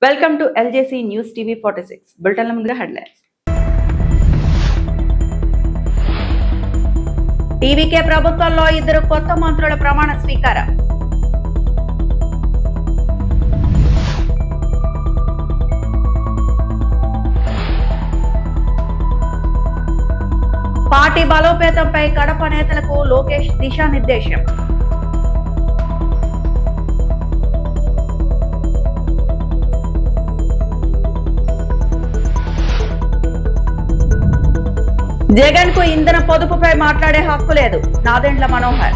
Welcome to ఎల్జేసీ news TV 46 బులెటిన్ల ముందుగా headlines. TVK ప్రభుత్వంలో 2 కొత్త మంత్రుల ప్రమాణ స్వీకారం. పార్టీ బలోపేతంపై కడప నేతలకు లోకేష్ దిశానిర్దేశం. జగన్ కు ఇంధన పొదుపుపై మాట్లాడే హక్కు లేదు, నాదెండ్ల మనోహర్.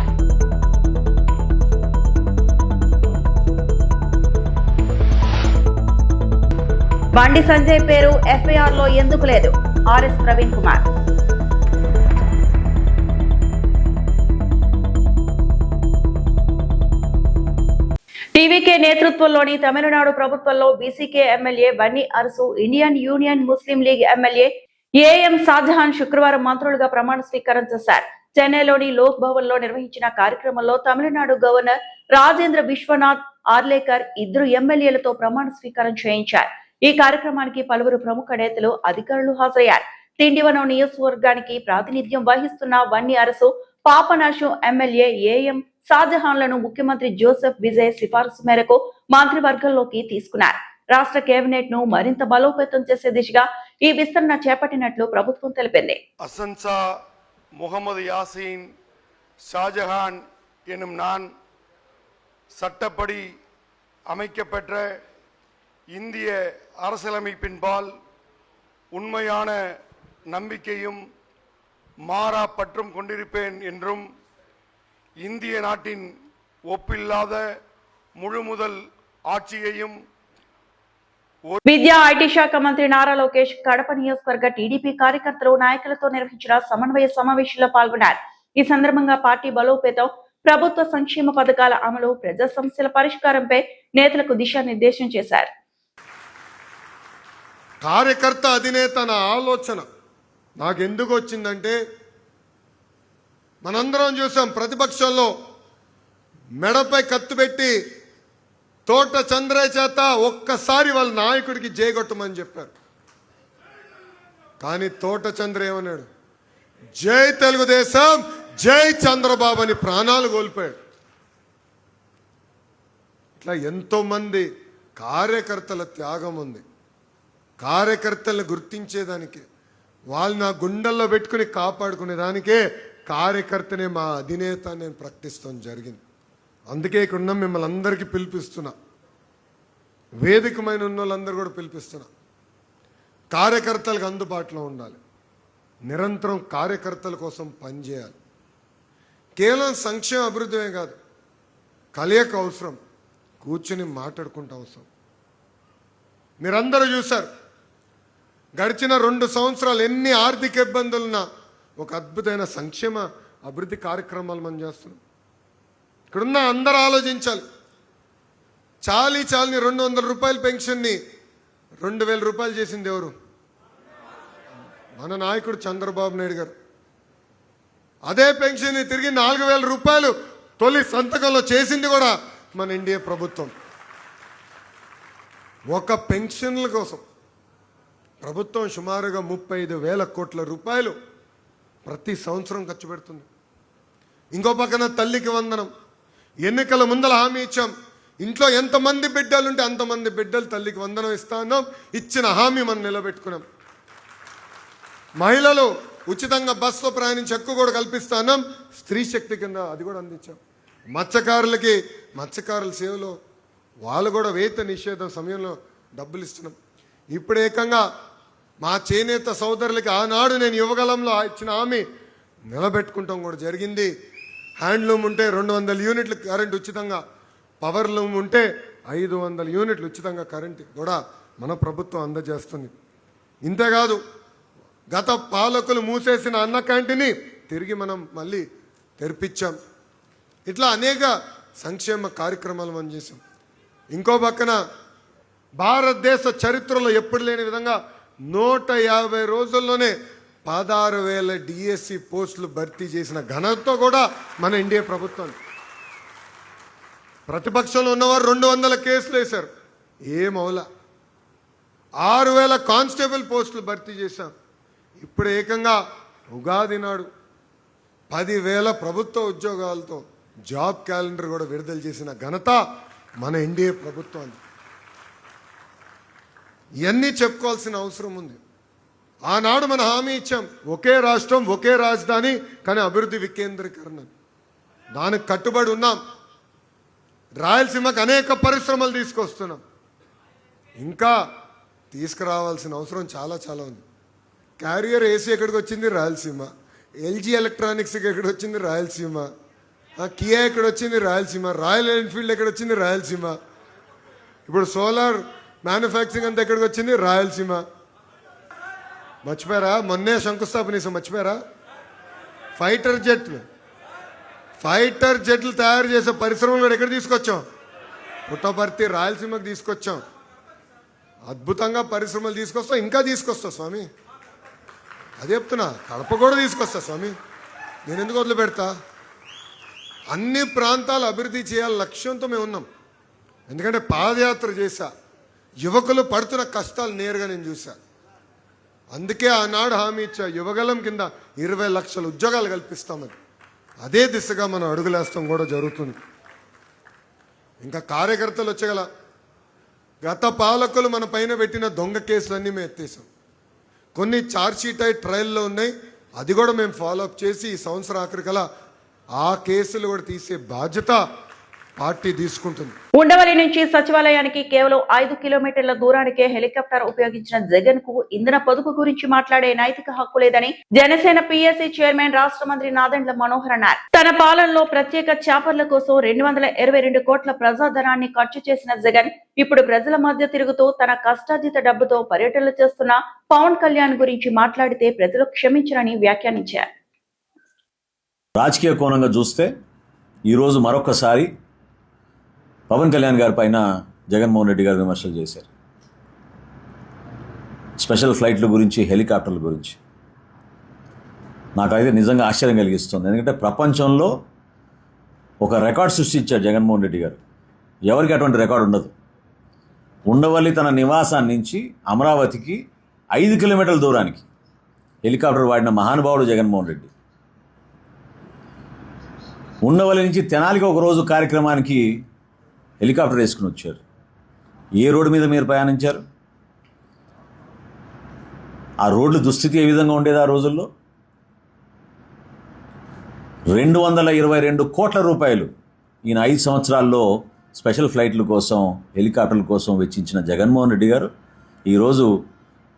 బండి సంజయ్ పేరు ఎఫ్ఐఆర్ లో ఎందుకు లేదు, ఆర్ఎస్ ప్రవీణ్ కుమార్. టీవీకే నేతృత్వంలోని తమిళనాడు ప్రభుత్వంలో బీసీకే MLA Vanni Arasu, Indian Union Muslim League MLA A M Shahjahan శుక్రవారం మంత్రులుగా ప్రమాణ స్వీకారం చేశారు. చెన్నైలోని లోక్ భవన్ లో నిర్వహించిన కార్యక్రమంలో తమిళనాడు గవర్నర్ రాజేంద్ర విశ్వనాథ్ ఆర్లేకర్ 2 ఎమ్మెల్యేలతో ప్రమాణ స్వీకారం చేయించారు. ఈ కార్యక్రమానికి పలువురు ప్రముఖ నేతలు, అధికారులు హాజరయ్యారు. తిండివనం నియోజకవర్గానికి ప్రాతినిధ్యం వహిస్తున్న వన్నీ అరసు, పాపనాశం ఎమ్మెల్యే ఏఎం షాజహాన్లను ముఖ్యమంత్రి జోసెఫ్ విజయ్ సిఫారసు మేరకు మంత్రివర్గంలోకి తీసుకున్నారు. రాష్ట్ర కేబినెట్ ను మరింత బలోపేతం చేసే దిశగా ఈ విస్తరణ చేపట్టినట్లు ప్రభుత్వం తెలిపింది. அசன்சா முகமது யாசின் ஷாஜஹான் எனும் நான் சட்டப்படி அமைக்கப்பெற்ற இந்திய அரசியலமைப்பின்பால் உண்மையான நம்பிக்கையும் மாறா பற்றும் கொண்டிருப்பேன் என்றும் இந்திய நாட்டின் ஒப்பில்லாத முழுமுதல் ஆட்சியையும் విద్యా ఐటీ శాఖ మంత్రి నారా లోకేష్ కడప నియోజకవర్గ టీడీపీ కార్యకర్తలు, నాయకులతో నిర్వహించిన సమన్వయ సమావేశంలో పాల్గొన్నారు. ఈ సందర్భంగా పార్టీ బలోపేతం, ప్రభుత్వ సంక్షేమ పథకాల అమలు, ప్రజా సమస్యల పరిష్కారంపై నేతలకు దిశానిర్దేశం చేశారు. కార్యకర్త అధినేత నా ఆలోచన నాకెందుకు వచ్చిందంటే, మనందరం చూసాం ప్రతిపక్షంలో మెడపై కత్తి పెట్టి తోట చంద్రయ్య చేత ఒక్కసారి వాళ్ళ నాయకుడికి జయగొట్టమని చెప్పారు. కానీ తోట చంద్ర ఏమన్నాడు? జై తెలుగుదేశం, జై చంద్రబాబు అని ప్రాణాలు కోల్పోయాడు. ఇట్లా ఎంతో మంది కార్యకర్తల త్యాగం ఉంది. కార్యకర్తలను గుర్తించేదానికి, వాళ్ళు నా గుండెల్లో పెట్టుకుని కాపాడుకునేదానికే కార్యకర్తనే మా అధినేత నేను ప్రకటిస్తాం జరిగింది. అందుకే ఇక్కడ ఉన్న మిమ్మల్ని అందరికీ పిలిపిస్తున్నా, వేదికమైన ఉన్న వాళ్ళందరూ కూడా పిలిపిస్తున్నా. కార్యకర్తలకు అందుబాటులో ఉండాలి, నిరంతరం కార్యకర్తల కోసం పనిచేయాలి. కేవలం సంక్షేమ అభివృద్ధి కాదు, కలయిక అవసరం, కూర్చుని మాట్లాడుకుంటూ అవసరం. మీరందరూ చూశారు గడిచిన 2 సంవత్సరాలు ఎన్ని ఆర్థిక ఇబ్బందులున్నా ఒక అద్భుతమైన సంక్షేమ అభివృద్ధి కార్యక్రమాలు మనం చేస్తున్నాం. ఇక్కడున్న అందరూ ఆలోచించాలి. చాలని 200 రూపాయల పెన్షన్ని 2000 రూపాయలు చేసింది ఎవరు? మన నాయకుడు చంద్రబాబు నాయుడు గారు. అదే పెన్షన్ని తిరిగి 4000 రూపాయలు తొలి సంతకంలో చేసింది కూడా మన ఎన్డీఏ ప్రభుత్వం. ఒక పెన్షన్ల కోసం ప్రభుత్వం సుమారుగా 35,000 కోట్ల రూపాయలు ప్రతి సంవత్సరం ఖర్చు పెడుతుంది. ఇంకో పక్కన తల్లికి వందనం, ఎన్నికల ముందల హామీ ఇచ్చాం. ఇంట్లో ఎంతమంది బిడ్డలుంటే అంతమంది బిడ్డలు తల్లికి వందనం ఇస్తాన్నాం. ఇచ్చిన హామీ మనం నిలబెట్టుకున్నాం. మహిళలు ఉచితంగా బస్సులో ప్రయాణించి హక్కు కూడా కల్పిస్తాన్నాం. స్త్రీ శక్తి కింద అది కూడా అందించాం. మత్స్యకారులకి మత్స్యకారుల సేవలో వాళ్ళు కూడా వేత నిషేధం సమయంలో డబ్బులు ఇస్తున్నాం. ఇప్పుడు ఏకంగా మా చేనేత సోదరులకి ఆనాడు నేను యువగలంలో ఇచ్చిన హామీ నిలబెట్టుకుంటాం కూడా జరిగింది. హ్యాండ్లూమ్ ఉంటే 200 యూనిట్లు కరెంట్ ఉచితంగా, పవర్ లూమ్ ఉంటే 500 యూనిట్లు ఉచితంగా కరెంట్ కూడా మన ప్రభుత్వం అందజేస్తుంది. ఇంతేకాదు, గత పాలకులు మూసేసిన అన్న క్యాంటీన్ని తిరిగి మనం మళ్ళీ తెరిపించాం. ఇట్లా అనేక సంక్షేమ కార్యక్రమాలు మనం చేసాం. ఇంకో పక్కన భారతదేశ చరిత్రలో ఎప్పుడు లేని విధంగా 150 రోజుల్లోనే 16,000 డిఎస్సి పోస్టులు భర్తీ చేసిన ఘనతతో కూడా మన ఎన్డీఏ ప్రభుత్వం. ప్రతిపక్షంలో ఉన్నవారు 200 కేసులు వేశారు, ఏమవులా. 6,000 కానిస్టేబుల్ పోస్టులు భర్తీ చేశాం. ఇప్పుడు ఏకంగా ఉగాది నాడు 10,000 ప్రభుత్వ ఉద్యోగాలతో జాబ్ క్యాలెండర్ కూడా విడుదల చేసిన ఘనత మన ఎన్డీఏ ప్రభుత్వానికి. ఇవన్నీ చెప్పుకోవాల్సిన అవసరం ఉంది. ఆనాడు మన హామీ ఇచ్చాం, ఒకే రాష్ట్రం ఒకే రాజధాని కానీ అభివృద్ధి వికేంద్రీకరణ. దానికి కట్టుబడి ఉన్నాం. రాయలసీమకు అనేక పరిశ్రమలు తీసుకొస్తున్నాం. ఇంకా తీసుకురావాల్సిన అవసరం చాలా చాలా ఉంది. క్యారియర్ ఏసీ ఎక్కడికి వచ్చింది? రాయలసీమ. ఎల్జీ ఎలక్ట్రానిక్స్ ఎక్కడికి వచ్చింది? రాయలసీమ. కియా ఎక్కడ వచ్చింది? రాయలసీమ. రాయల్ ఎన్ఫీల్డ్ ఎక్కడ వచ్చింది? రాయలసీమ. ఇప్పుడు సోలార్ మ్యానుఫ్యాక్చరింగ్ అంతా ఎక్కడికి వచ్చింది? రాయలసీమ. మర్చిపోయారా? మొన్నే శంకుస్థాపన చేసాం, మర్చిపోయారా? ఫైటర్ జెట్లు తయారు చేసే పరిశ్రమలు కూడా ఎక్కడ తీసుకొచ్చాం? పుట్టపర్తి, రాయలసీమకు తీసుకొచ్చాం. అద్భుతంగా పరిశ్రమలు తీసుకొస్తాం. ఇంకా తీసుకొస్తా స్వామి, అదే చెప్తున్నా. కడప కూడా తీసుకొస్తా స్వామి, నేను ఎందుకు వదిలిపెడతా? అన్ని ప్రాంతాలు అభివృద్ధి చేయాలి లక్ష్యంతో మేము ఉన్నాం. ఎందుకంటే పాదయాత్ర చేశా, యువకులు పడుతున్న కష్టాలు నేరుగా నేను చూసా. అందుకే ఆనాడు హామీ ఇచ్చా, యువగలం కింద 20 లక్షల ఉద్యోగాలు కల్పిస్తామని. అదే దిశగా మనం అడుగులేస్తాం కూడా జరుగుతుంది. ఇంకా కార్యకర్తలు వచ్చగల గత పాలకులు మన పైన పెట్టిన దొంగ కేసులన్నీ మేము ఎత్తేసాం. కొన్ని ఛార్జ్షీట్ అయి ట్రయల్లో ఉన్నాయి, అది కూడా మేము ఫాలోఅప్ చేసి ఈ సంవత్సరం ఆఖరికల్లా ఆ కేసులు కూడా తీసే బాధ్యత పార్టీ తీసుకుంటుంది. ఉండవల్లి నుంచి సచివాలయానికి కేవలం 5 కిలోమీటర్ల దూరానికే హెలికాప్టర్ ఉపయోగించిన జగన్ కు ఇంధన పొదుపు గురించి మాట్లాడే నైతిక హక్కు లేదని జనసేన పిఎస్సి చైర్మన్ రాష్ట్ర మంత్రి నాదెండ్ల మనోహర్ అన్నారు. తన పాలనలో ప్రత్యేక చాపర్ల కోసం 222 కోట్ల ప్రజాధనాన్ని ఖర్చు చేసిన జగన్ ఇప్పుడు ప్రజల మధ్య తిరుగుతూ తన కష్టార్జిత డబ్బుతో పర్యటనలు చేస్తున్న పవన్ కళ్యాణ్ గురించి మాట్లాడితే ప్రజలు క్షమించరని వ్యాఖ్యానించారు. రాజకీయ కోణంగా చూస్తే ఈరోజు మరొకసారి పవన్ కళ్యాణ్ గారి పైన జగన్మోహన్ రెడ్డి గారు విమర్శలు చేశారు. స్పెషల్ ఫ్లైట్ల గురించి, హెలికాప్టర్ల గురించి నాకైతే నిజంగా ఆశ్చర్యం కలిగిస్తుంది. ఎందుకంటే ప్రపంచంలో ఒక రికార్డ్ సృష్టించారు జగన్మోహన్ రెడ్డి గారు. ఎవరికి అటువంటి రికార్డు ఉండదు. ఉండవల్లి తన నివాసాన్ని నుంచి అమరావతికి 5 కిలోమీటర్ల దూరానికి హెలికాప్టర్ వాడిన మహానుభావుడు జగన్మోహన్ రెడ్డి. ఉండవల్లి నుంచి తెనాలికి ఒకరోజు కార్యక్రమానికి హెలికాప్టర్ వేసుకుని వచ్చారు. ఏ రోడ్డు మీద మీరు ప్రయాణించారు? ఆ రోడ్ల దుస్థితి ఏ విధంగా ఉండేది ఆ రోజుల్లో? 222 కోట్ల రూపాయలు ఈయన 5 సంవత్సరాల్లో స్పెషల్ ఫ్లైట్ల కోసం, హెలికాప్టర్ల కోసం వెచ్చించిన జగన్మోహన్ రెడ్డి గారు ఈరోజు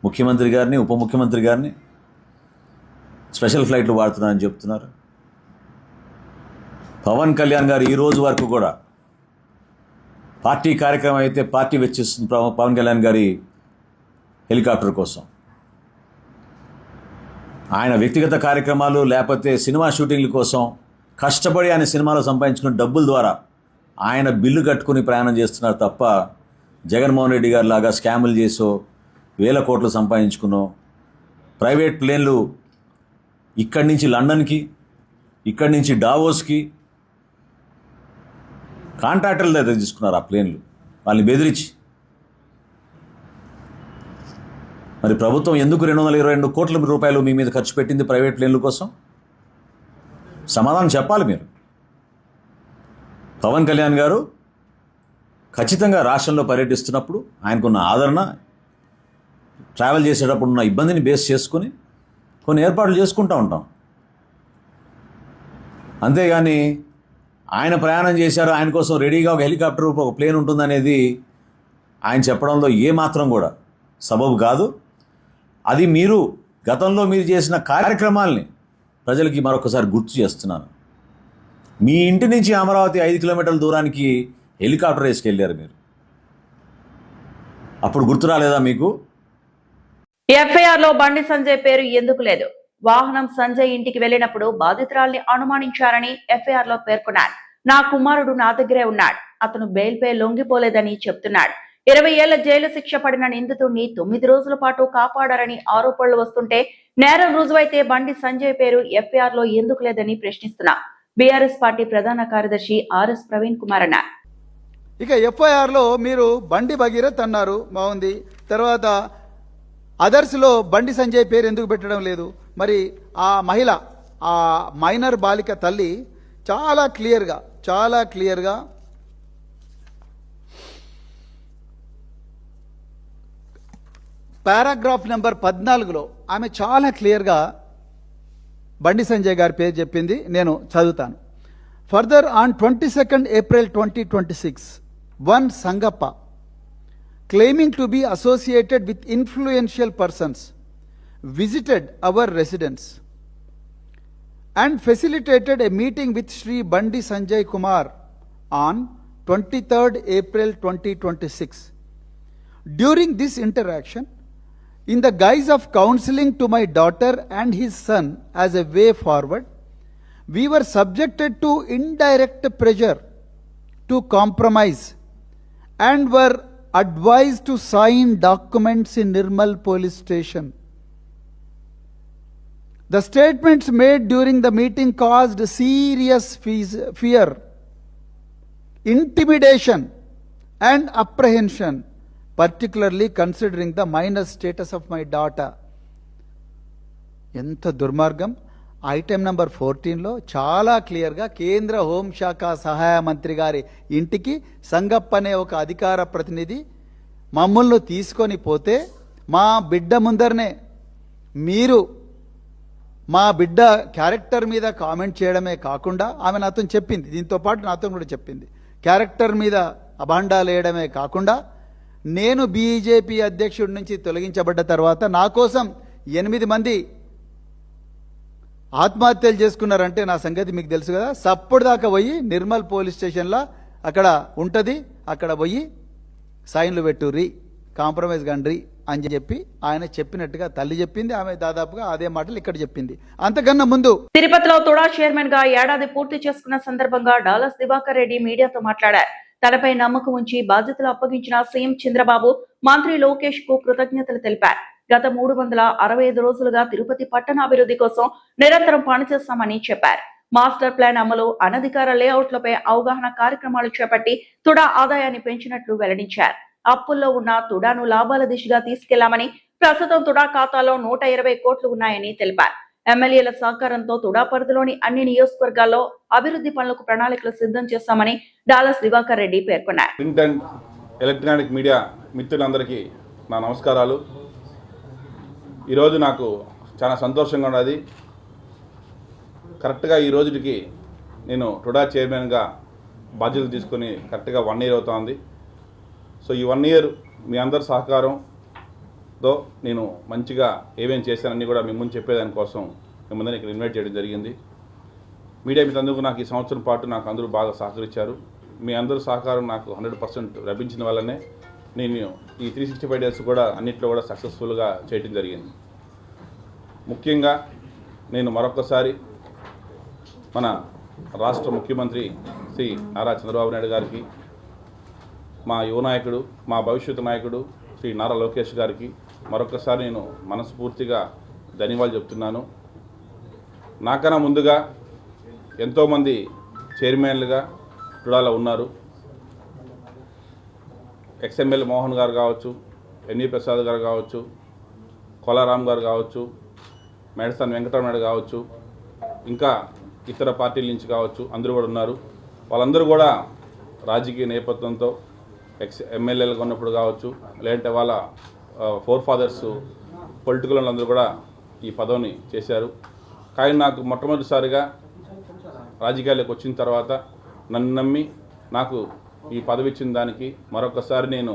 ముఖ్యమంత్రి గారిని, ఉప ముఖ్యమంత్రి గారిని స్పెషల్ ఫ్లైట్లు వాడుతున్నారని చెప్తున్నారు. పవన్ కళ్యాణ్ గారు ఈ రోజు వరకు కూడా పార్టీ కార్యక్రమం అయితే పార్టీ వెచ్చిస్తుంది పవన్ కళ్యాణ్ గారి హెలికాప్టర్ కోసం. ఆయన వ్యక్తిగత కార్యక్రమాలు లేకపోతే సినిమా షూటింగ్ల కోసం కష్టపడి ఆయన సినిమాలో సంపాదించుకున్న డబ్బుల ద్వారా ఆయన బిల్లు కట్టుకుని ప్రయాణం చేస్తున్నారు తప్ప జగన్మోహన్ రెడ్డి గారి లాగా స్కాములు చేసో 1,000 కోట్లు సంపాదించుకున్నో ప్రైవేట్ ప్లేన్లు ఇక్కడి నుంచి లండన్కి, ఇక్కడి నుంచి డావోస్కి కాంట్రాక్టర్ల దగ్గర తీసుకున్నారు ఆ ప్లేన్లు, వాళ్ళని బెదిరించి. మరి ప్రభుత్వం ఎందుకు 222 కోట్ల రూపాయలు మీ మీద ఖర్చు పెట్టింది ప్రైవేట్ ప్లేన్ల కోసం? సమాధానం చెప్పాలి మీరు. పవన్ కళ్యాణ్ గారు ఖచ్చితంగా రాష్ట్రంలో పర్యటిస్తున్నప్పుడు ఆయనకున్న ఆదరణ, ట్రావెల్ చేసేటప్పుడు ఉన్న ఇబ్బందిని బేస్ చేసుకుని కొన్ని ఏర్పాట్లు చేసుకుంటూ ఉంటాం. అంతేగాని ఆయన ప్రయాణం చేశారు, ఆయన కోసం రెడీగా ఒక హెలికాప్టర్, ఒక ప్లేన్ ఉంటుందనేది ఆయన చెప్పడంలో ఏమాత్రం కూడా సబబు కాదు. అది మీరు గతంలో మీరు చేసిన కార్యక్రమాల్ని ప్రజలకి మరొకసారి గుర్తు చేస్తున్నాను. మీ ఇంటి నుంచి అమరావతి 5 కిలోమీటర్ల దూరానికి హెలికాప్టర్ వేసుకెళ్ళారు మీరు. అప్పుడు గుర్తు రాలేదా మీకు? ఎఫ్ఐఆర్ లో బండి సంజయ్ పేరు ఎందుకు లేదు? వాహనం సంజయ్ ఇంటికి వెళ్లినప్పుడు బాధితురాల్ని అనుమానించారని ఎఫ్ఐఆర్ లో పేర్కొన్నారు. నా కుమారుడు నా దగ్గరే ఉన్నాడు, అతను బెయిల్ పై లొంగిపోలేదని చెప్తున్నాడు. 20 ఏళ్ల జైలు శిక్ష పడిన నిందితుడిని 9 రోజుల పాటు కాపాడారని ఆరోపణలు వస్తుంటే నేరం రుజువైతే బండి సంజయ్ పేరు ఎఫ్ఐఆర్ లో ఎందుకు లేదని ప్రశ్నిస్తున్నా బీఆర్ఎస్ పార్టీ ప్రధాన కార్యదర్శి ఆర్ఎస్ ప్రవీణ్ కుమార్ అన్నారు. ఇక ఎఫ్ఐఆర్లో మీరు బండి భగీరథ్ అన్నారు, బాగుంది. తర్వాత అదర్స్లో బండి సంజయ్ పేరు ఎందుకు పెట్టడం లేదు? మరి ఆ మహిళ, ఆ మైనర్ బాలిక తల్లి చాలా క్లియర్గా పారాగ్రాఫ్ నెంబర్ 14లో ఆమె చాలా క్లియర్గా బండి సంజయ్ గారి పేరు చెప్పింది. నేను చదువుతాను. Further on 22nd April 2026, one Sangappa claiming to be associated with influential persons visited our residence and facilitated a meeting with Sri Bandi Sanjay Kumar on 23rd April 2026. During this interaction, in the guise of counseling to my daughter and his son as a way forward, we were subjected to indirect pressure to compromise and were advised to sign documents in Nirmal police station. The statements made during the meeting caused serious fear, intimidation and apprehension, particularly considering the minor status of my daughter. ఎంత దుర్మార్గం! Item number 14లో చాలా క్లియర్గా కేంద్ర హోంశాఖ సహాయ మంత్రి గారి ఇంటికి సంగప్ప అనే ఒక అధికార ప్రతినిధి మమ్మల్ని తీసుకొని పోతే మా బిడ్డ ముందరనే మీరు మా బిడ్డ క్యారెక్టర్ మీద కామెంట్ చేయడమే కాకుండా, ఆమె నాతో చెప్పింది, దీంతో పాటు నాతో కూడా చెప్పింది, క్యారెక్టర్ మీద అభాండాలు వేయడమే కాకుండా, నేను బీజేపీ అధ్యక్షుడి నుంచి తొలగించబడ్డ తర్వాత నా కోసం 8 మంది ఆత్మహత్యలు చేసుకున్నారంటే నా సంగతి మీకు తెలుసు కదా. సప్పుడు దాకా పోయి నిర్మల్ పోలీస్ స్టేషన్లో అక్కడ ఉంటుంది, అక్కడ పోయి సైన్లు పెట్టుర్రి, కాంప్రమైజ్ కండ్రి అని చెప్పి ఆయన చెప్పినట్టుగా తల్లి చెప్పింది. ఆమె దాదాపుగా అదే మాటలు ఇక్కడ చెప్పింది. అంతకన్నా ముందు తిరుపతిలో తుడా చైర్మన్ గా ఏడాది పూర్తి చేసుకున్న సందర్భంగా డాలస్ దివాకర్ రెడ్డి మీడియాతో మాట్లాడారు. తనపై నమ్మకం ఉంచి బాధ్యతలు అప్పగించిన సీఎం చంద్రబాబు, మంత్రి లోకేష్ కు కృతజ్ఞతలు తెలిపారు. గత 365 రోజులుగా తిరుపతి పట్టణాభివృద్ధి కోసం నిరంతరం పనిచేస్తామని చెప్పారు. మాస్టర్ ప్లాన్ అమలు, అనధికార లేఅవుట్లపై అవగాహన కార్యక్రమాలు చేపట్టి తుడా ఆదాయాన్ని పెంచినట్లు వెల్లడించారు. అప్పుల్లో ఉన్న తుడాను లాభాల దిశగా తీసుకెళ్లామని, ప్రస్తుతం తుడా ఖాతాలో 120 కోట్లు ఉన్నాయని తెలిపారు. ఎమ్మెల్యేల సహకారంతో తుడా పరిధిలోని అన్ని నియోజకవర్గాల్లో అభివృద్ధి పనులకు ప్రణాళికలు సిద్ధం చేస్తామని డాలస్ దివాకర్ రెడ్డి పేర్కొన్నారు. ప్రింట్ అండ్ ఎలక్ట్రానిక్ మీడియా మిత్రులందరికీ నా నమస్కారాలు. ఈరోజు నాకు చాలా సంతోషంగా ఉన్నది. కరెక్ట్గా ఈ రోజుకి నేను టుడా చైర్మన్గా బాధ్యతలు తీసుకొని కరెక్ట్గా 1 year అవుతుంది. సో ఈ 1 year మీ అందరి సహకారంతో నేను మంచిగా ఏమేమి చేశానని కూడా మీ ముందు చెప్పేదానికోసం మిమ్మల్ని ఇక్కడ ఇన్వైట్ చేయడం జరిగింది. మీడియా మిత్రులందరూ నాకు ఈ సంవత్సరం పాటు నాకు అందరూ బాగా సహకరించారు. మీ అందరూ సహకారం నాకు 100% లభించిన వల్లనే నేను ఈ 365 days కూడా అన్నింటిలో కూడా సక్సెస్ఫుల్గా చేయడం జరిగింది. ముఖ్యంగా నేను మరొకసారి మన రాష్ట్ర ముఖ్యమంత్రి శ్రీ నారా చంద్రబాబు నాయుడు గారికి, మా యువ నాయకుడు, మా భవిష్యత్తు నాయకుడు శ్రీ నారా లోకేష్ గారికి మరొకసారి నేను మనస్ఫూర్తిగా ధన్యవాదాలు చెప్తున్నాను. నాకన్నా ముందుగా ఎంతోమంది చైర్మన్లుగా టుడాలో ఉన్నారు. ఎక్స్ఎమ్మెల్యే మోహన్ గారు కావచ్చు, ఎన్వి ప్రసాద్ గారు కావచ్చు, కొలారాం గారు కావచ్చు, మేడసాని వెంకటరమణ కావచ్చు, ఇంకా ఇతర పార్టీల నుంచి కావచ్చు, అందరూ కూడా ఉన్నారు. వాళ్ళందరూ కూడా రాజకీయ నేపథ్యంతో ఎమ్మెల్యేలుగా ఉన్నప్పుడు కావచ్చు, లేదంటే వాళ్ళ ఫోర్ ఫాదర్స్ పొలిటికల్ వాళ్ళందరూ కూడా ఈ పదవిని చేశారు. కానీ నాకు మొట్టమొదటిసారిగా రాజకీయాల్లోకి వచ్చిన తర్వాత నన్ను నమ్మి నాకు ఈ పదవి ఇచ్చిన దానికి మరొకసారి నేను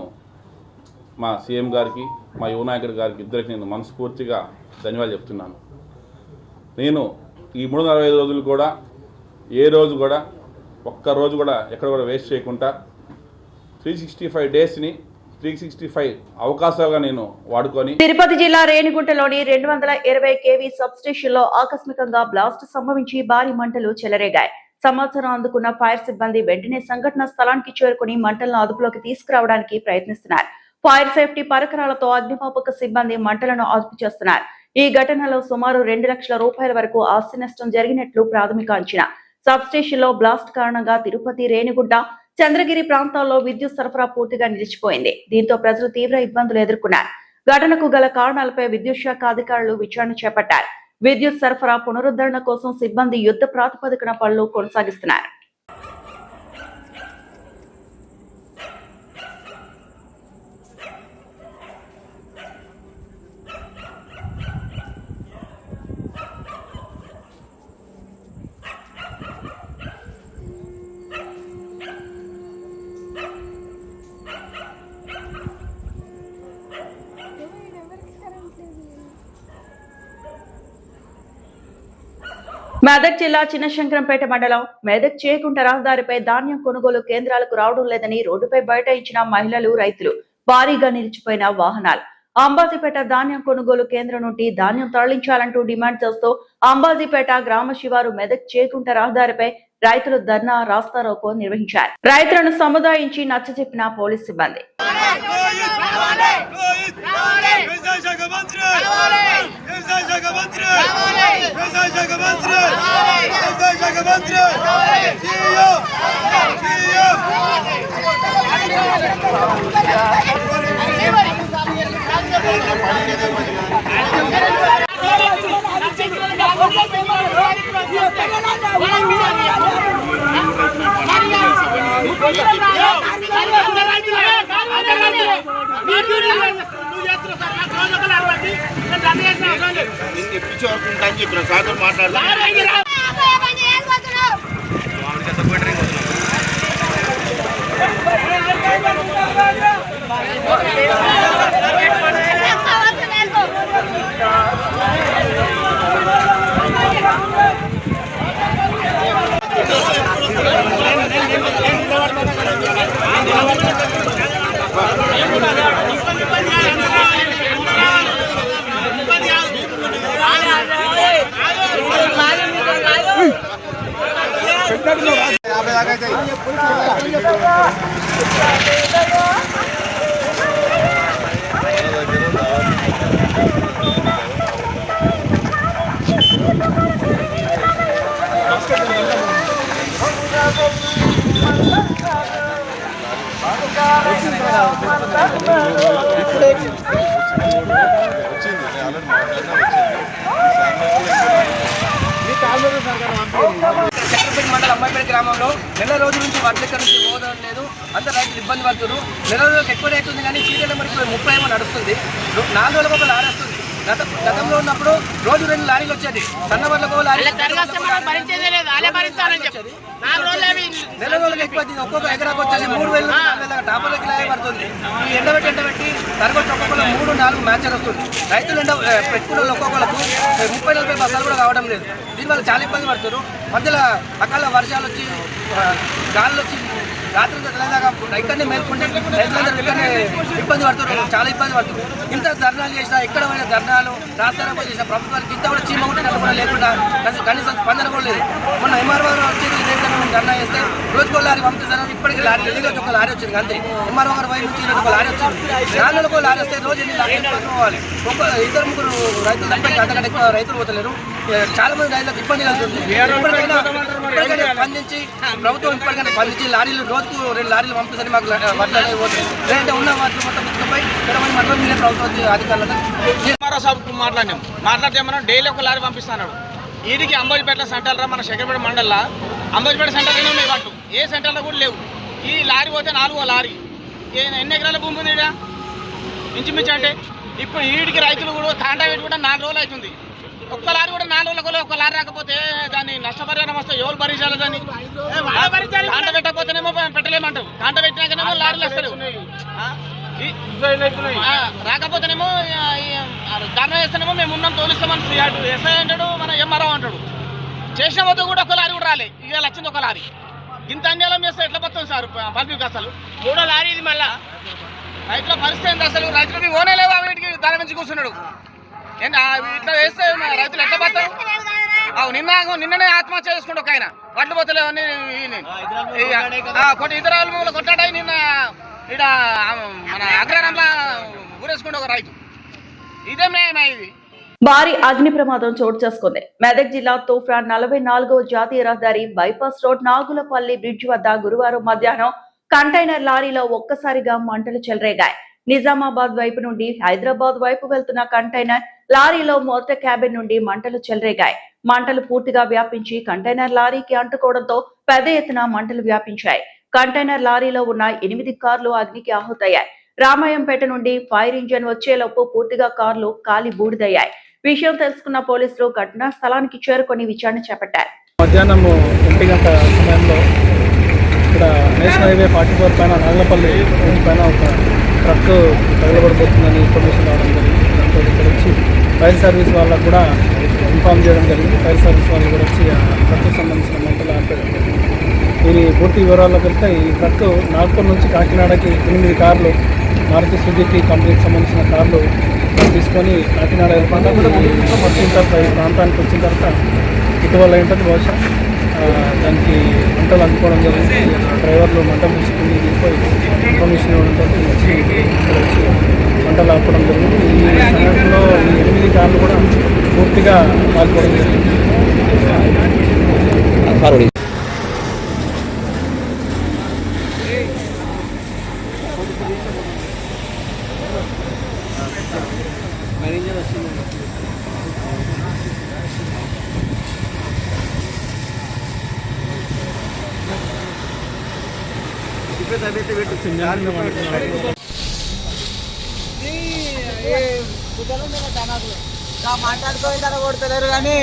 మా సీఎం గారికి, మా యువ నాయకుడి గారికి ఇద్దరికి నేను మనస్ఫూర్తిగా ధన్యవాదాలు చెప్తున్నాను. నేను ఈ 365 రోజులు కూడా ఏ రోజు కూడా ఒక్కరోజు కూడా ఎక్కడ కూడా వేస్ట్ చేయకుండా 365 daysని 365 అవకాశాలుగా నేను వాడుకొని తిరుపతి జిల్లా రేణిగుంటలోని 220 kV సబ్ స్టేషన్ లో ఆకస్మికంగా బ్లాస్ట్ సంభవించి భారీ మంటలు చెలరేగాయి. సమాచారం అందుకున్న ఫైర్ సిబ్బంది వెంటనే సంఘటన స్థలానికి చేరుకుని మంటలను అదుపులోకి తీసుకురావడానికి ప్రయత్నిస్తున్నారు. ఫైర్ సేఫ్టీ పరికరాలతో అగ్నిమాపక సిబ్బంది మంటలను అదుపు చేస్తున్నారు. ఈ ఘటనలో సుమారు 2 లక్షల రూపాయల వరకు ఆస్తి నష్టం జరిగినట్లు ప్రాథమిక అంచనా. సబ్ స్టేషన్ లో బ్లాస్ట్ కారణంగా తిరుపతి రేణిగుంట చంద్రగిరి ప్రాంతాల్లో విద్యుత్ సరఫరా పూర్తిగా నిలిచిపోయింది. దీంతో ప్రజలు తీవ్ర ఇబ్బందులు ఎదుర్కొన్నారు. ఘటనకు గల కారణాలపై విద్యుత్ శాఖ అధికారులు విచారణ చేపట్టారు. విద్యుత్ సరఫరా పునరుద్ధరణ కోసం సిబ్బంది యుద్ధ ప్రాతిపదికన పనులు కొనసాగిస్తున్నారు. మెదక్ జిల్లా చిన్నశంకరంపేట మండలం మెదక్ చేకుంట రహదారిపై ధాన్యం కొనుగోలు కేంద్రాలకు రావడం లేదని రోడ్డుపై బైఠాయించిన మహిళలు, రైతులు. భారీగా నిలిచిపోయిన వాహనాలు. అంబాజీపేట ధాన్యం కొనుగోలు కేంద్రం నుండి ధాన్యం తరలించాలంటూ డిమాండ్ చేస్తూ అంబాజీపేట గ్రామ శివారు మెదక్ చేకుంట రహదారిపై రైతులు ధర్నా, రాస్తారోకో నిర్వహించారు. రైతులను సముదాయించి నచ్చజెప్పిన పోలీస్ సిబ్బంది. చక్రపేట మండలం అమ్మాయిపేట గ్రామంలో నెల రోజుల నుంచి వడ్లెక్క నుంచి పోవడం లేదు. అంత రైతులు ఇబ్బంది పడుతున్నారు. నెల రోజులకు ఎక్కువ రేట్ ఉంది కానీ సీరియల్ నెంబర్ 30 ఏమో నడుస్తుంది. 4 రోజులకు ఒక లారీ వస్తుంది. గతంలో ఉన్నప్పుడు రోజు 2 లారీలు వచ్చేది. సన్నవర్లకు లారీ నెల రోజులకు ఎక్కువ ఒక్కొక్క ఎకరాకు వచ్చేసి 3,000 డాపర్లకి లాగే పడుతుంది. ఈ ఎండబెట్టి తరగతి ఒక్కొక్కరు 3-4 మ్యాచ్లు వస్తుంది. రైతులు పెట్టుకున్న ఒక్కొక్కరికి 30-40 బస్సాలు కూడా కావడం లేదు. దీనివల్ల చాలా ఇబ్బంది పడుతున్నారు. మధ్యలో అకాల వర్షాలు వచ్చి గాలులు వచ్చి రాత్రి తెలియదాకా ఇక్కడనే మేల్కొంటే రైతులందరూ ఇక్కడనే ఇబ్బంది పడుతున్నారు. చాలా ఇబ్బంది పడుతున్నారు. ఇంత ధర్నాలు చేసినా, ఎక్కడ పోయిన ధర్నాలు, రాస్తారోకో చేసిన ప్రభుత్వానికి ఇంత కూడా చీమ ఉంటున్నట్టు కూడా లేకుండా కనీసం స్పందన కూడా లేదు. మొన్న ఎంఆర్ఓ వచ్చేది ఇదే విధంగా ధర్నా చేస్తే రోజుకో లారీ పంపిస్తాను. ఇప్పటికీ లారీ ఈరోజు ఒక లారీ వచ్చింది అంతే. ఎంఆర్ఓ గారి వైపు నుంచి ఈరోజు ఒక లారీ వచ్చింది. 4 నెలలకు లారీ వస్తే రోజు 8 లారీలు పోవాలి. 2-3 రైతులు తప్ప అంతకంటే ఎక్కువ రైతులు పోతలేరు. చాలా మంది రైతులకు ఇబ్బంది కలుగుతుంది. ఇప్పటికైనా స్పందించి ప్రభుత్వం ఇప్పటికైనా స్పందించి లారీలు రోజుకు 2 లారీలు పంపిస్తే మాకు వడ్లు అనేవి పోతాయి. లేదంటే ఉన్న వాటిని మొత్తం తీసుకుపోయి 20 మండలం మీరే ప్రభుత్వం అధికారులకు మాట్లాడితే మనం డైలీ ఒక లారీ పంపిస్తున్నాడు. వీడికి అంబాజీపేట సెంటర్ రా, మన శంకరపేట మండలంలో అంబాజీపేట సెంటర్లోనే ఉన్నాయి. వాటి ఏ సెంటర్లో కూడా లేవు. ఈ లారీ పోతే 4వ లారీ. ఎన్ని ఎకరాల భూమి ఉంది ఇక్కడ ఇంచుమించు అంటే ఇప్పుడు వీడికి రైతులు కూడా తాండా పెట్టి కూడా 4 రోజులు అవుతుంది. ఒక్క లారీ కూడా 4 రోజులకు ఒక లారీ రాకపోతే దాన్ని నష్టపరిహారం వస్తే ఎవరు భరించాలి? దాన్ని తాండ పెట్టకపోతేనేమో పెట్టలేమంటారు. తాండ పెట్టినాకనేమో లారీలు వస్తారు. రాకపోతేనేమో ధర్నా చేస్తేనేమో మేము ఉన్నాం తోలిస్తామని ఎస్ఐ అంటాడు, మన ఎంఆర్ఓ అంటాడు. చేసిన వద్ద కూడా ఒక లారీ కూడా రాలే. ఇవాళ వచ్చింది ఒక లారీ. ఇంత అన్యాయం చేస్తే ఎట్లా పోతుంది సార్ పబ్లిక్? అసలు 3వ లారీ ఇది. మళ్ళా రైతుల పరిస్థితి ఏంటి అసలు? రైతులకి ఓనే లేవు. వీటికి ధర నుంచి కూర్చున్నాడు. ఇట్లా చేస్తే రైతులు ఎట్లా పోతారు? నిన్ననే ఆత్మహత్య చేసుకుంటూ ఒక ఆయన వడ్లు పోతలేవు అని ఇతర కొట్లాడాయి. నిన్న ఇక్కడ మన అగ్రహారంలో ఊరేసుకుంటూ ఒక రైతు. ఇదే న్యాయమా ఇది? భారీ అగ్ని ప్రమాదం చోటు చేసుకుంది. మెదక్ జిల్లా తూఫాన్ 44వ జాతీయ రహదారి బైపాస్ రోడ్ నాగులపల్లి బ్రిడ్జ్ వద్ద గురువారం మధ్యాహ్నం కంటైనర్ లారీలో ఒక్కసారిగా మంటలు చెలరేగాయి. నిజామాబాద్ వైపు నుండి హైదరాబాద్ వైపు వెళ్తున్న కంటైనర్ లారీలో మొదట క్యాబిన్ నుండి మంటలు చెలరేగాయి. మంటలు పూర్తిగా వ్యాపించి కంటైనర్ లారీకి అంటుకోవడంతో పెద్ద ఎత్తున మంటలు వ్యాపించాయి. కంటైనర్ లారీలో ఉన్న 8 కార్లు అగ్నికి ఆహుతయ్యాయి. రామాయంపేట నుండి ఫైర్ ఇంజిన్ వచ్చేలోపు పూర్తిగా కార్లు కాలి బూడిదయ్యాయి. విషయం తెలుసుకున్న పోలీసులు ఘటనా స్థలానికి చేరుకొని విచారణ చేపట్టారు. మధ్యాహ్నం 1 గంట సమయంలో ఇక్కడ నేషనల్ హైవే 44 పైన నాగలపల్లి రోడ్డు పైన ఒక ట్రక్ తగలబడిపోతుందని ఇన్ఫర్మేషన్ రావడం జరిగింది. దాంతో ఇక్కడ వచ్చి ఫైర్ సర్వీస్ వాళ్ళకు కూడా ఇన్ఫార్మ్ చేయడం జరిగింది. ఫైర్ సర్వీస్ వాళ్ళు కూడా వచ్చి ఆ ట్రక్కు సంబంధించిన మంటలు ఆపేయడం జరిగింది. దీని పూర్తి వివరాల్లోకి వెళ్తే ఈ ట్రక్ నాగ్పూర్ నుంచి కాకినాడకి 8 కార్లు మారుతి సుజుకి కంపెనీకి సంబంధించిన కార్లు తీసుకొని కాకినాడ వెళ్ళకుండా వచ్చిన తర్వాత ఈ ప్రాంతానికి వచ్చిన తర్వాత ఇటీవల ఏంటంటే బహుశా దానికి మంటలు అందుకోవడం జరిగింది. డ్రైవర్లు మంటలు తీసుకుని దిగిపోయి ఇన్ఫర్మేషన్ ఇవ్వడంతో వచ్చి ఇక్కడ వచ్చి మంటలు ఆపడం జరిగింది. ఈ సమయంలో ఈ 8 కార్లు కూడా పూర్తిగా కాల్పోవడం జరిగింది. మాట్లాడుకోవాలి తన కొడతలేరు కానీ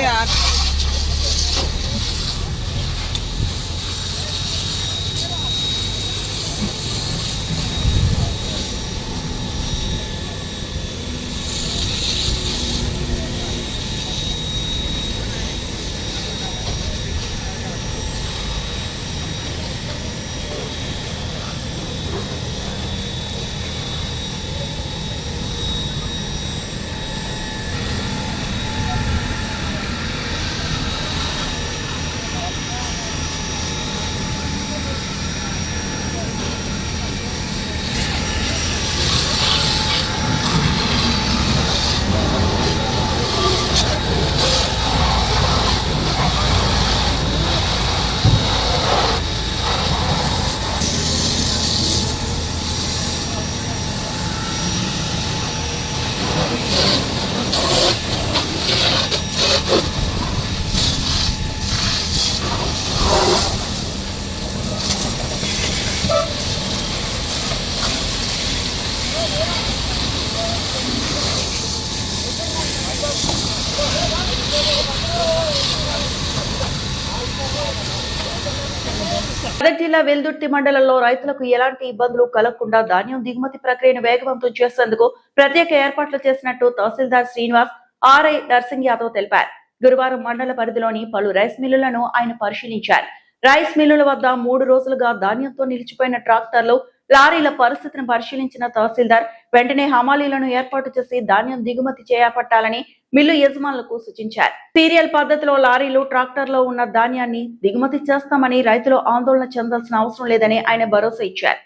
మెదక్ జిల్లా వెల్దుర్తి మండలంలో రైతులకు ఎలాంటి ఇబ్బందులు కలగకుండా ధాన్యం దిగుమతి ప్రక్రియను వేగవంతం చేసేందుకు ప్రత్యేక ఏర్పాట్లు చేసినట్టు తహసీల్దార్ శ్రీనివాస్ ఆర్ఐ నర్సింగ్ యాదవ్ తెలిపారు. గురువారం మండల పరిధిలోని పలు రైస్ మిల్లులను ఆయన పరిశీలించారు. రైస్ మిల్లుల వద్ద 3 రోజులుగా ధాన్యంతో నిలిచిపోయిన ట్రాక్టర్లు, లారీల పరిస్థితిని పరిశీలించిన తహసీల్దార్ వెంటనే హమాలీలను ఏర్పాటు చేసి ధాన్యం దిగుమతి చేపట్టాలని మిల్లు యజమానులకు సూచించారు. సీరియల్ పద్ధతిలో లారీలు, ట్రాక్టర్లో ఉన్న ధాన్యాన్ని దిగుమతి చేస్తామని రైతులు ఆందోళన చెందాల్సిన అవసరం లేదని ఆయన భరోసా ఇచ్చారు.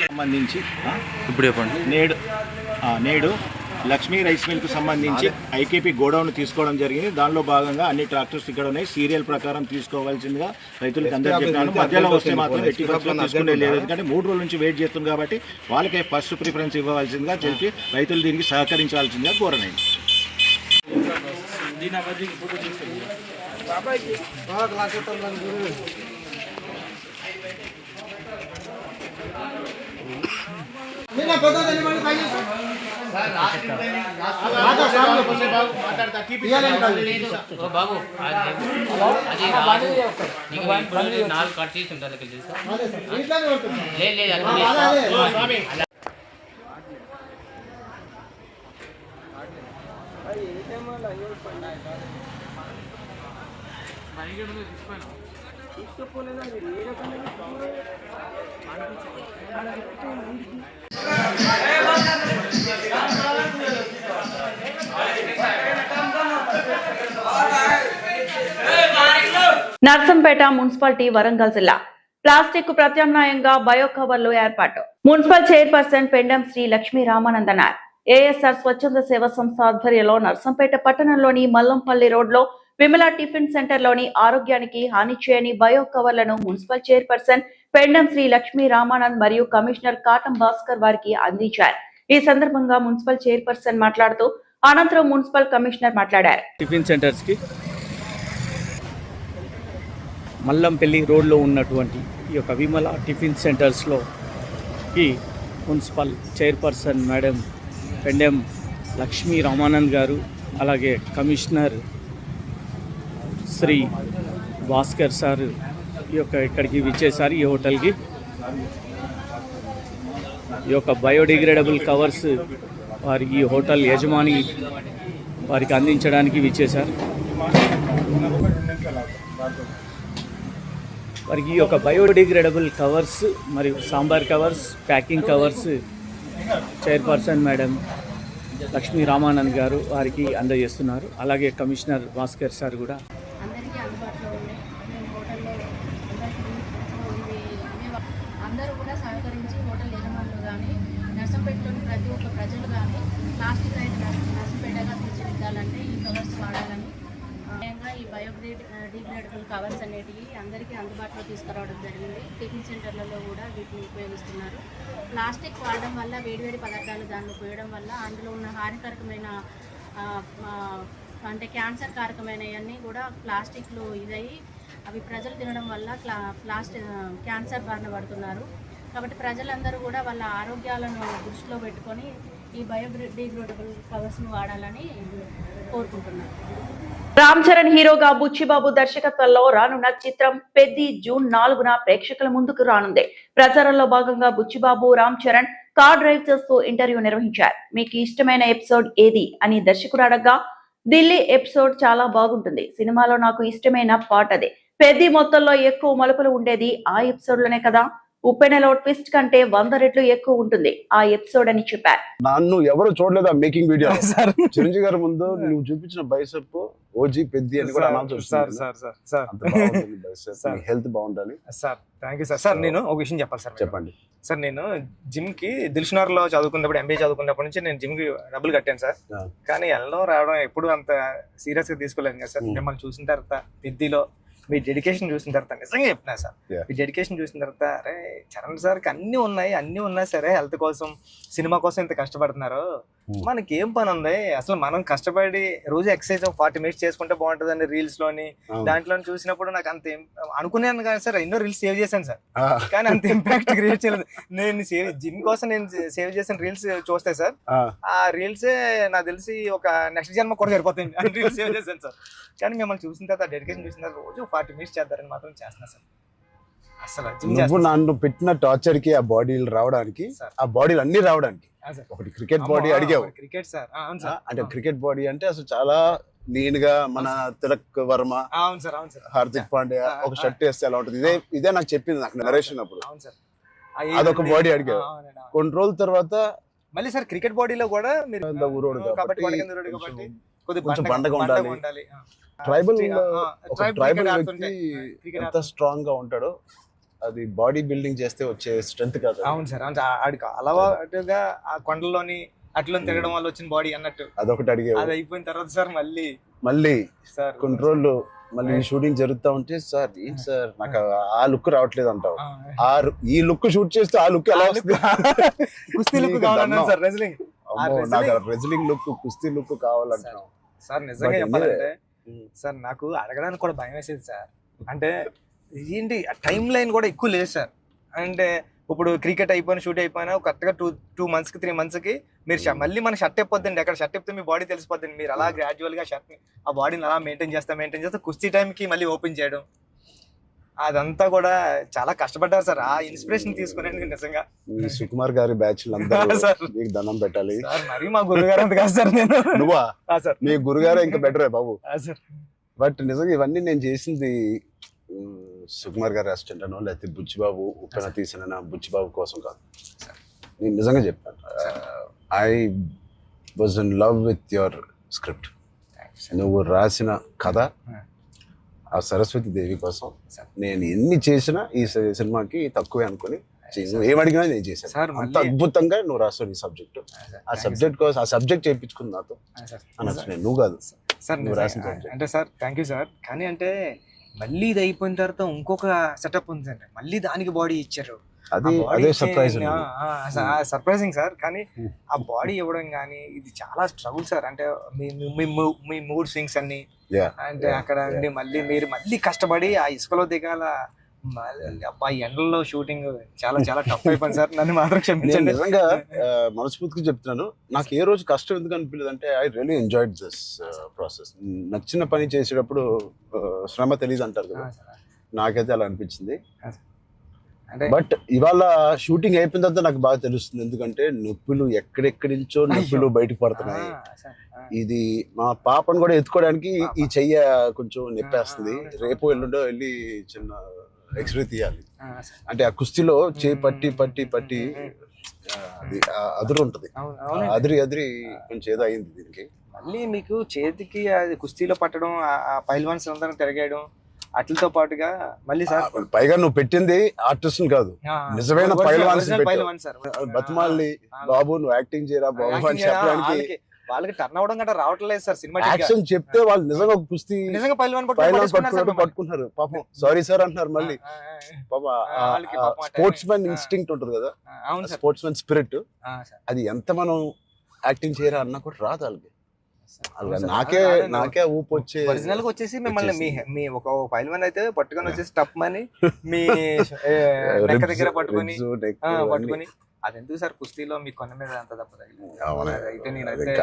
సంబంధించి ఇప్పుడు చెప్పండి. నేడు లక్ష్మీ రైస్ మిల్కు సంబంధించి ఐకేపీ గోడౌన్ తీసుకోవడం జరిగింది. దానిలో భాగంగా అన్ని ట్రాక్టర్స్ ఇక్కడ ఉన్నాయి. సీరియల్ ప్రకారం తీసుకోవాల్సిందిగా రైతులకు అందరూ చెప్పాను. మధ్యలో వస్తే మాత్రం ఎట్టి పరిస్థితుల్లో తీసుకునే లేదు. ఎందుకంటే 3 రోజుల నుంచి వెయిట్ చేస్తుంది కాబట్టి వాళ్ళకే ఫస్ట్ ప్రిఫరెన్స్ ఇవ్వవలసిందిగా తెలిపి రైతులు దీనికి సహకరించాల్సిందిగా కోరనండి. బాబు అది 4 కట్ చేసి ఉంటుంది లేదు. నర్సంపేట మున్సిపాలిటీ వరంగల్ జిల్లా ప్లాస్టిక్ ప్రత్యామ్నాయంగా బయో కవర్లు ఏర్పాటు. మున్సిపల్ చైర్పర్సన్ పెండం శ్రీ లక్ష్మీ రామానంద్ అన్నారు. ఏఎస్ఆర్ స్వచ్ఛంద సేవా సంస్థ ఆధ్వర్యంలో నర్సంపేట పట్టణంలోని మల్లంపల్లి రోడ్లో విమల టిఫిన్ సెంటర్లోని ఆరోగ్యానికి హాని చేయని బయో కవర్లను మున్సిపల్ చైర్పర్సన్ పెండం శ్రీ లక్ష్మీ రామానంద్ మరియు కమిషనర్ కాటం భాస్కర్ వారికి అందించారు. ఈ సందర్భంగా మున్సిపల్ చైర్పర్సన్ మాట్లాడుతూ అనంతరం మున్సిపల్ కమిషనర్ మాట్లాడారు. టిఫిన్ సెంటర్స్కి మల్లంపల్లి రోడ్లో ఉన్నటువంటి ఈ యొక్క విమల టిఫిన్ సెంటర్స్లో ఈ municipal chairperson madam Pendem Lakshmi Ramanand గారు, అలాగే కమిషనర్ శ్రీ భాస్కర్ సార్ ఇక్కడికి విచ్చేసారు. ఈ హోటల్కి ఈ యొక్క బయోడిగ్రేడబుల్ కవర్స్ వారికి ఈ హోటల్ యజమాని వారికి అందించడానికి విచ్చేశారు. వారికి ఈ యొక్క బయోడిగ్రేడబుల్ కవర్స్ మరియు sambar covers, packing covers chairperson madam Lakshmi Ramanand గారు వారికి అందజేస్తున్నారు. అలాగే కమిషనర్ భాస్కర్ సార్ కూడా అందరికీ అందుబాటులో ఉండే మేము హోటల్లో అందరూ కూడా సహకరించి హోటల్ యజమానులు కానీ నర్సంపేటలోని ప్రతి ఒక్క ప్రజలు కానీ ప్లాస్టిక్ రైట్ నర్సంపేటగా తీర్చిదిద్దాలంటే ఈ కవర్స్ వాడాలని ముఖ్యంగా ఈ బయోడిగ్రేడబుల్ కవర్స్ అనేటివి అందరికీ అందుబాటులో తీసుకురావడం జరిగింది. టిఫిన్ సెంటర్లలో కూడా వీటిని ఉపయోగిస్తున్నారు. ప్లాస్టిక్ వాడడం వల్ల వేడివేడి పదార్థాలు దానిలో పోయడం వల్ల అందులో ఉన్న హానికరకమైన అంటే క్యాన్సర్ కారకమైనవన్నీ కూడా ప్లాస్టిక్లో ఇదయ్యి అవి ప్రజలు తినడం వల్ల క్యాన్సర్ బారిన పడుతున్నారు. కాబట్టి ప్రజలందరూ కూడా వాళ్ళ ఆరోగ్యాలను దృష్టిలో పెట్టుకొని ఈ బయోడిగ్రేడబుల్ కవర్స్ను వాడాలని కోరుకుంటున్నారు. రామ్ చరణ్ హీరోగా బుచ్చిబాబు దర్శకత్వంలో రానున్న చిత్రం పెద్ది జూన్ 4న ప్రేక్షకుల ముందుకు రానుంది. ప్రచారంలో భాగంగా బుచ్చిబాబు, రామ్ చరణ్ కార్ డ్రైవ్ చేస్తూ ఇంటర్వ్యూ నిర్వహించారు. మీకు ఇష్టమైన ఎపిసోడ్ ఏది అని దర్శకుడు అడగ్గా ఢిల్లీ ఎపిసోడ్ చాలా బాగుంటుంది. సినిమాలో నాకు ఇష్టమైన పార్ట్ అదే. పెద్ది మొత్తంలో ఎక్కువ మలుపులు ఉండేది ఆ ఎపిసోడ్ లోనే కదా. ఉప్పెనలో ట్విస్ట్ కంటే 100 రెట్లు ఎక్కువ ఉంటుంది ఆ ఎపిసోడ్ అని చెప్పారు. నన్ను ఎవరు చూడలేదు ఆ మేకింగ్ వీడియో. చిరంజీవి గారి ముందు నువ్వు చూపించిన బైసెప్ ఓజీ పెద్ది అని కూడా అనౌన్స్ చేస్తున్నారు. హెల్త్ బాగుండాలి sir. Thank you sir. Sir నేను ఒక విషయం చెప్పాలి సార్. చెప్పండి సార్. నేను జిమ్ కి దిల్షునగర్ లో చదువుకున్నప్పుడు, ఎంబీఏ చదువుకున్నప్పటి నుంచి నేను జిమ్ కి డబ్బులు కట్టాను సార్. కానీ వెళ్ళడం రావడం ఎప్పుడు అంత సీరియస్ గా తీసుకోలేదు కదా సార్. మిమ్మల్ని చూసిన తర్వాత పెద్దిలో మీ డెడికేషన్ చూసిన తర్వాత నిజంగా చెప్తున్నా సార్, మీ డెడికేషన్ చూసిన తర్వాత అరే చరణ్ సార్కి అన్నీ ఉన్నాయి సరే, హెల్త్ కోసం సినిమా కోసం ఇంత కష్టపడుతున్నారు, మనకి ఏం పని ఉంది అసలు, మనం కష్టపడి రోజు ఎక్సర్సైజ్ 40 మినిట్స్ చేసుకుంటే బాగుంటుందండి రీల్స్ లోని దాంట్లో చూసినప్పుడు నాకు అంత అనుకున్నాను కానీ సార్ ఎన్నో రీల్స్ సేవ్ చేశాను సార్, కానీ అంత ఇంపాక్ట్ క్రియేట్ చేయలేదు. నేను జిమ్ కోసం నేను సేవ్ చేసిన రీల్స్ చూస్తే సార్ ఆ రీల్సే నాకు తెలిసి ఒక నెక్స్ట్ జన్మ కూడా సరిపోతుంది రీల్స్ సేవ్ చేశాను సార్. కానీ మిమ్మల్ని చూసిన తర్వాత డెడికేషన్ చూసిన తర్వాత రోజు 40 మినిట్స్ చేద్దారని మాత్రం చేస్తున్నా సార్. అసలు నువ్వు నన్ను పెట్టిన టార్చర్ కి ఆ బాడీలు రావడానికి, ఆ బాడీలు అన్ని రావడానికి ఒకటి క్రికెట్ బాడీ అడిగావు. క్రికెట్ సార్ అంటే క్రికెట్ బాడీ అంటే అసలు చాలా లీన్ గా మన తిలక్ వర్మ, హార్దిక్ పాండ్యా ఒక షర్ట్ వేస్తే ఎలా ఉంటుంది, ఇదే నాకు చెప్పింది నాకు నరేషన్ అప్పుడు. అదొక బాడీ అడిగావు. కొన్ని రోజుల తర్వాత మళ్ళీ సార్ క్రికెట్ బాడీలో కూడా మీరు ఊరోడు కొంచెం బండగా ఉండాలి. ట్రైబల్ వ్యక్తి ఎంత స్ట్రాంగ్ గా ఉంటాడో అది బాడీ బిల్డింగ్ చేస్తే వచ్చే స్ట్రెంత్ కాదు. అవును సార్. ఆడికి అలవాటుగా ఆ కొండల్లోని అట్లా తిరగడం వల్ల వచ్చిన బాడీ అన్నట్టు అదొకటి అడిగావు. అది అయిపోయిన తర్వాత సార్ మళ్ళీ సార్ కొన్ని రోజులు మళ్ళీ షూటింగ్ జరుగుతా ఉంటే సార్ ఏంటి సార్ నాకు ఆ లుక్ రావట్లేదు అంటావు. ఈ లుక్ షూట్ చేస్తే ఆ లుక్ ఎలా వస్తుంది? నాకు రెజ్లింగ్ లుక్, కుస్తీ లుక్ కావాలంటావు సార్. నిజంగా చెప్పాలంటే సార్ నాకు అడగడానికి కూడా భయం వేసేది సార్. అంటే ఏంటి టైం లైన్ కూడా ఎక్కువ లేదు సార్. అంటే ఇప్పుడు క్రికెట్ అయిపోయిన షూట్ అయిపోయినా కరెక్ట్గా 2 months 3 months మీరు మళ్ళీ మన షర్ట్ అయిపోద్దండి. అక్కడ షర్ట్ అయిపోతే మీ బాడీ తెలిసిపోద్దండి. మీరు అలా గ్రాడ్యువల్గా షర్ట్ని ఆ బాడీని అలా మెయింటైన్ చేస్తే కుస్తీ టైంకి మళ్ళీ ఓపెన్ చేయడం అదంతా కూడా చాలా కష్టపడ్డారు సార్. ఆ ఇన్స్పిరేషన్ తీసుకున్నాను నిజంగా. సుకుమార్ గారి బ్యాచ్ మీకు దండం పెట్టాలి సార్. మరి మా గురుగారు అంత కాదు సార్. నేను నువ్వా సార్? మీ గురుగారే ఇంకా బెటరే బాబు. బట్ నిజంగా ఇవన్నీ నేను చేసింది సుకుమార్ గారి అసిస్టెంట్ అనో లేకపోతే బుచ్చిబాబు ఉప్పెన తీసిన బుచ్చిబాబు కోసం కాదు. నేను నిజంగా చెప్పాను, I was in love with your script. నువ్వు రాసిన కథ ఆ సరస్వతి దేవి కోసం నేను ఎన్ని చేసినా ఈ సినిమాకి తక్కువే అనుకుని నువ్వు ఏం అడిగినా నేను చేశాను. సార్, అంత మళ్ళీ- అద్భుతంగా నువ్వు రాస్తావు నీ సబ్జెక్టు. ఆ సబ్జెక్ట్ కోసం ఆ సబ్జెక్ట్ చేయించుకుంది నాతో అనొచ్చు నేను, నువ్వు కాదు సార్. నువ్వు రాసిన సబ్జెక్ట్. అంటే సార్ థ్యాంక్ యూ సార్. కానీ అంటే మళ్ళీ ఇది అయిపోయిన తర్వాత ఇంకొక సెటప్ ఉంది సార్, మళ్ళీ దానికి బాడీ ఇచ్చారు. అదే సర్ప్రైజ్. Surprising sir. కానీ ఆ బాడీ ఇవ్వడం కానీ ఇది చాలా స్ట్రగుల్ సార్. అంటే మీ మూడ్ స్వింగ్స్ అన్ని అంటే అక్కడ నుండి మళ్ళీ మీరు మళ్ళీ కష్టపడి ఆ ఇసుకలో దిగాల, అబ్బా ఎండల్లో షూటింగ్ చాలా చాలా టఫ్ అయిపోయింది సార్. నన్ను మాత్రం క్షమించండి. నిజంగా మనస్ఫూర్తిగా చెప్తున్నాను, నాకు ఏ రోజు కష్టం ఎందుకు అనిపించలేదు అంటే I really enjoyed this process. నచ్చిన పని చేసేటప్పుడు శ్రమ తెలియదు అంటారు కదా, నాకైతే అలా అనిపించింది. బట్ ఇవాళ షూటింగ్ అయిపోయిన తర్వాత నాకు బాగా తెలుస్తుంది, ఎందుకంటే నొప్పులు ఎక్కడెక్కడి నుంచో నొప్పులు బయటకు పడుతున్నాయి. ఇది మా పాపను కూడా ఎత్తుకోవడానికి ఈ చెయ్య కొంచెం నొప్పేస్తుంది. రేపు ఎల్లుండో వెళ్ళి చిన్న ఎక్స్రే తీయాలి. అంటే ఆ కుస్తీలో చేయి పట్టి పట్టి పట్టి అది అదురు ఉంటుంది, అదిరి కొంచెం ఏదో అయింది దీనికి. మళ్ళీ మీకు చేతికి అది కుస్తీలో పట్టడం, ఆ పైల్వాన్స్ అందరం తిరగేయడం అట్లతో పాటుగా మళ్ళీ సార్ పైగా నువ్వు పెట్టింది ఆర్టిస్ట్ కాదు, నిజమైన పైల్వాన్స్ బతుమాలి బాబు నువ్వు యాక్టింగ్ చేయరా బాబు అని చెప్పడానికి వాళ్ళకి టర్న్ అవడం గట్రా రావట్లేదు సార్. సినిమా యాక్షన్ చెప్తే వాళ్ళు నిజంగా కుస్తీ నిజంగా పైల్వాన్ పట్టుకుంటున్నారు. పాపం సారీ సార్ అంటున్నారు మళ్ళీ. స్పోర్ట్స్ మ్యాన్ ఇన్స్టింక్ట్ ఉంటుంది కదా, స్పోర్ట్స్ మ్యాన్ స్పిరిట్, అది ఎంత మనం యాక్టింగ్ చేయరా అన్నా కూడా రాదు వాళ్ళకి. నాకే ఊపు వచ్చే ఒరిజినల్ గా వచ్చేసి మిమ్మల్ని మీ ఒక పైల్వాన్ అయితే పట్టుకొని వచ్చేసి టప్ అని మీ నెక్క దగ్గర పట్టుకొని అది ఎందుకు సార్ కుస్తీలో మీ కొన్న మీద అంత దెబ్బ తగిలింది అయితే నేనైతే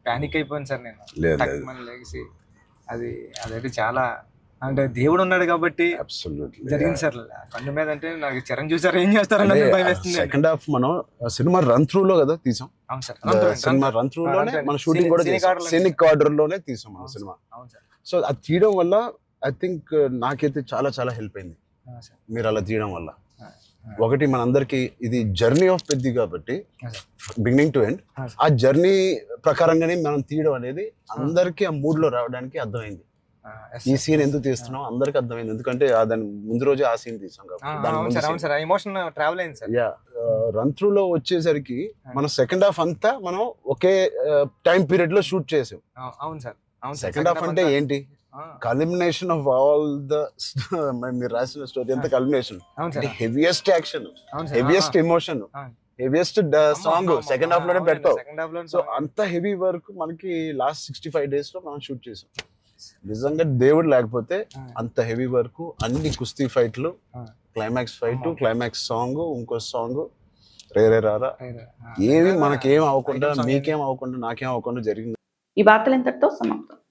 పానిక్ అయిపోయాను సార్. నేను లేచి అదైతే చాలా అంటే దేవుడు ఉన్నాడు కాబట్టి జరిగింది సార్. కన్ను మీద అంటే నాకు చరణ్ చూసారు ఏం చేస్తారని భయం వేస్తుంది. సెకండ్ హాఫ్ మనం సినిమా రన్ త్రూ లో కదా తీసాం, సినిమా రన్ త్రూ లోనే మన షూటింగ్ కూడా సీనిక్ ఆర్డర్ లోనే తీసాం మన సినిమా. సో అది తీయడం వల్ల ఐ థింక్ నాకైతే చాలా చాలా హెల్ప్ అయింది మీరు అలా తీయడం వల్ల. ఒకటి మనందరికి ఇది జర్నీ ఆఫ్ పెద్ది కాబట్టి బిగినింగ్ టు ఎండ్ ఆ జర్నీ ప్రకారంగానే మనం తీయడం అనేది అందరికి ఆ మూడ్ లో రావడానికి అర్థమైంది. ఈ సీన్ ఎందుకు తీస్తున్నాం అందరికి అర్థమైంది, ఎందుకంటే దాని ముందు రోజే ఆ సీన్ తీసాం కాబట్టి. రన్ త్రూ లో వచ్చేసరికి మన సెకండ్ హాఫ్ అంతా మనం ఒకే టైం పీరియడ్ లో షూట్ చేసాం. సెకండ్ హాఫ్ అంటే ఏంటి, కల్మినేషన్ ఆఫ్ ఆల్ ద మీరు రాసిన స్టోరీ అంతా culmination. Heaviest action, heaviest emotion, heaviest song second half లోనే పెడతావు. సో అంత హెవీ వర్క్ మనకి లాస్ట్ 65 days లో మనం షూట్ చేసాం. నిజంగా దేవుడు లేకపోతే అంత హెవీ వర్క్, అన్ని కుస్తీ ఫైట్లు, క్లైమాక్స్ ఫైట్, క్లైమాక్స్ సాంగ్, ఇంకో సాంగ్ రే రారా, ఏమి మనకేం అవ్వకుండా మీకేం అవ్వకుండా నాకేం అవ్వకుండా జరిగింది. ఈ వార్తలు ఇంతటితో సమాప్తం.